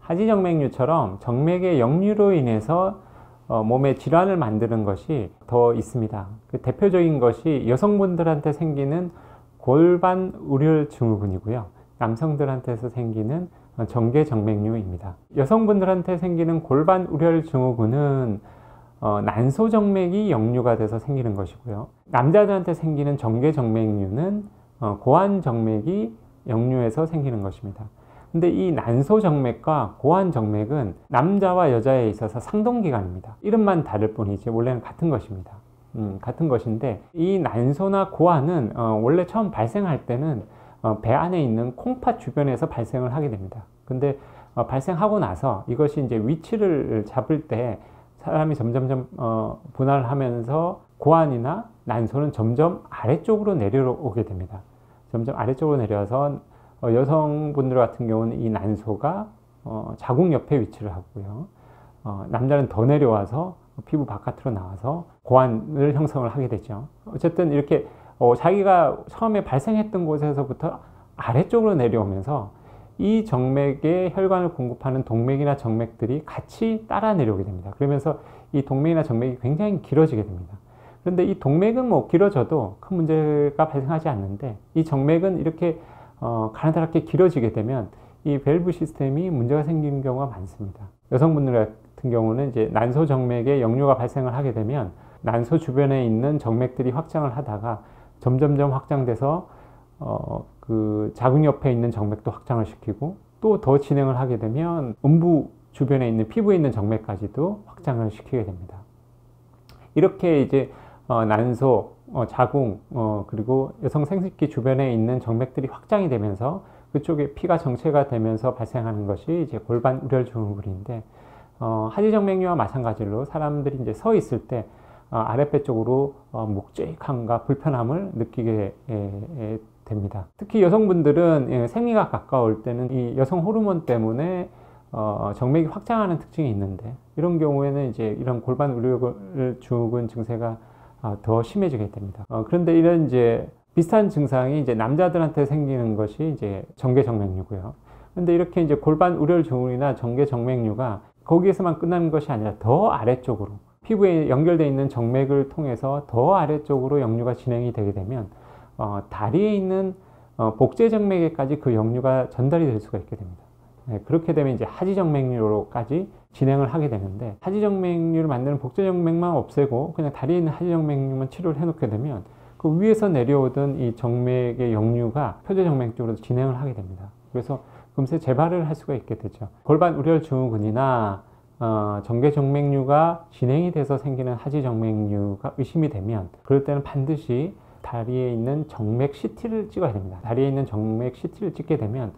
하지정맥류처럼 정맥의 역류로 인해서 몸에 질환을 만드는 것이 더 있습니다. 그 대표적인 것이 여성분들한테 생기는 골반 우렬 증후군이고요. 남성들한테서 생기는 정계정맥류입니다. 여성분들한테 생기는 골반 우렬 증후군은 난소정맥이 역류가 돼서 생기는 것이고요. 남자들한테 생기는 정계정맥류는 고환정맥이 역류해서 생기는 것입니다. 근데 이 난소정맥과 고환정맥은 남자와 여자에 있어서 상동기관입니다. 이름만 다를 뿐이지 원래는 같은 것입니다. 같은 것인데 이 난소나 고환은 원래 처음 발생할 때는 배 안에 있는 콩팥 주변에서 발생을 하게 됩니다. 근데 발생하고 나서 이것이 이제 위치를 잡을 때 사람이 점점점 분할을 하면서 고환이나 난소는 점점 아래쪽으로 내려오게 됩니다. 점점 아래쪽으로 내려와서 여성분들 같은 경우는 이 난소가 자궁 옆에 위치를 하고요. 남자는 더 내려와서 피부 바깥으로 나와서 고환을 형성을 하게 되죠. 어쨌든 이렇게 자기가 처음에 발생했던 곳에서부터 아래쪽으로 내려오면서 이 정맥에 혈관을 공급하는 동맥이나 정맥들이 같이 따라 내려오게 됩니다. 그러면서 이 동맥이나 정맥이 굉장히 길어지게 됩니다. 그런데 이 동맥은 뭐 길어져도 큰 문제가 발생하지 않는데 이 정맥은 이렇게 가느다랗게 길어지게 되면 이 밸브 시스템이 문제가 생기는 경우가 많습니다. 여성분들 같은 경우는 이제 난소 정맥에 역류가 발생을 하게 되면 난소 주변에 있는 정맥들이 확장을 하다가 점점점 확장돼서 그 자궁 옆에 있는 정맥도 확장을 시키고 또 더 진행을 하게 되면 음부 주변에 있는 피부에 있는 정맥까지도 확장을 시키게 됩니다. 이렇게 이제 난소, 자궁, 그리고 여성 생殖기 주변에 있는 정맥들이 확장이 되면서 그쪽에 피가 정체가 되면서 발생하는 것이 이제 골반 우렬 증후군인데 하지정맥류와 마찬가지로 사람들이 이제 서 있을 때 아랫배 쪽으로 묵직함과 불편함을 느끼게 됩니다. 특히 여성분들은 생리가 가까울 때는 이 여성 호르몬 때문에 정맥이 확장하는 특징이 있는데 이런 경우에는 이제 이런 골반 우렬 증후군 증세가 더 심해지게 됩니다. 그런데 이런 이제 비슷한 증상이 이제 남자들한테 생기는 것이 이제 정계정맥류고요. 그런데 이렇게 이제 골반 우렬 증후군이나 정계정맥류가 거기에서만 끝나는 것이 아니라 더 아래쪽으로 피부에 연결되어 있는 정맥을 통해서 더 아래쪽으로 역류가 진행이 되게 되면 다리에 있는 복제정맥에까지 그 역류가 전달이 될 수가 있게 됩니다. 그렇게 되면 이제 하지정맥류로까지 진행을 하게 되는데 하지정맥류를 만드는 복제정맥만 없애고 그냥 다리에 있는 하지정맥류만 치료를 해놓게 되면 그 위에서 내려오던 이 정맥의 역류가 표제정맥 쪽으로 진행을 하게 됩니다. 그래서 금세 재발을 할 수가 있게 되죠. 골반 우렬 증후군이나 정계정맥류가 진행이 돼서 생기는 하지정맥류가 의심이 되면 그럴 때는 반드시 다리에 있는 정맥 CT를 찍어야 됩니다. 다리에 있는 정맥 CT를 찍게 되면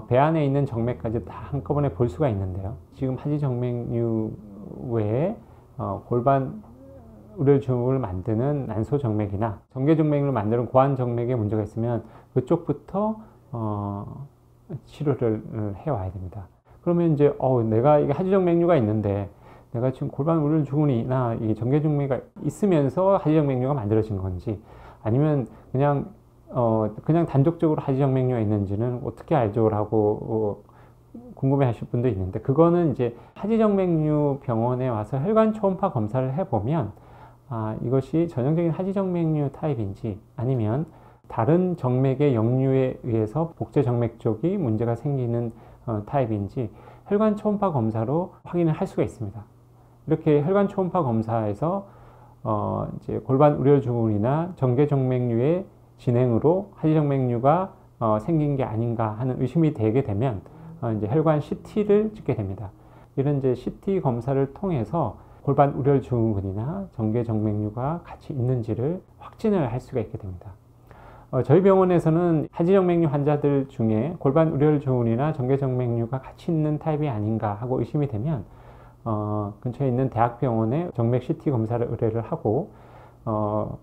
배 안에 있는 정맥까지 다 한꺼번에 볼 수가 있는데요. 지금 하지정맥류 외에 골반 우렬 증후군을 만드는 난소정맥이나 정계정맥을 만드는 고환정맥에 문제가 있으면 그쪽부터 치료를 해와야 됩니다. 그러면 이제 내가 이게 하지정맥류가 있는데 내가 지금 골반 우렬 증후군이나 이 정계정맥이 있으면서 하지정맥류가 만들어진 건지 아니면 그냥 단독적으로 하지정맥류가 있는지는 어떻게 알죠? 라고 궁금해 하실 분도 있는데 그거는 이제 하지정맥류 병원에 와서 혈관 초음파 검사를 해보면 이것이 전형적인 하지정맥류 타입인지 아니면 다른 정맥의 역류에 의해서 복제정맥 쪽이 문제가 생기는 타입인지 혈관 초음파 검사로 확인을 할 수가 있습니다. 이렇게 혈관 초음파 검사에서 이제 골반 우렬 증후군이나 정계정맥류의 진행으로 하지정맥류가 생긴 게 아닌가 하는 의심이 되게 되면 이제 혈관 CT를 찍게 됩니다. 이런 이제 CT 검사를 통해서 골반 우렬 증후군이나 정계정맥류가 같이 있는지를 확진을 할 수가 있게 됩니다. 저희 병원에서는 하지정맥류 환자들 중에 골반 우렬 증후군이나 정계정맥류가 같이 있는 타입이 아닌가 하고 의심이 되면 근처에 있는 대학병원에 정맥 CT 검사를 의뢰를 하고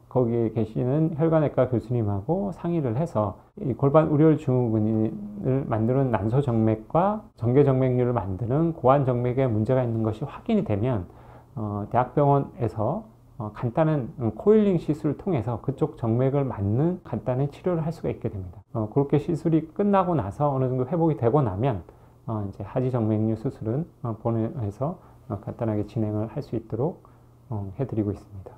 거기에 계시는 혈관외과 교수님하고 상의를 해서 이 골반 우렬 증후군을 만드는 난소정맥과 정계정맥류를 만드는 고환정맥에 문제가 있는 것이 확인이 되면 대학병원에서 간단한 코일링 시술을 통해서 그쪽 정맥을 맞는 간단한 치료를 할 수가 있게 됩니다. 그렇게 시술이 끝나고 나서 어느 정도 회복이 되고 나면 이제 하지 정맥류 수술은 본원에서 간단하게 진행을 할 수 있도록 해드리고 있습니다.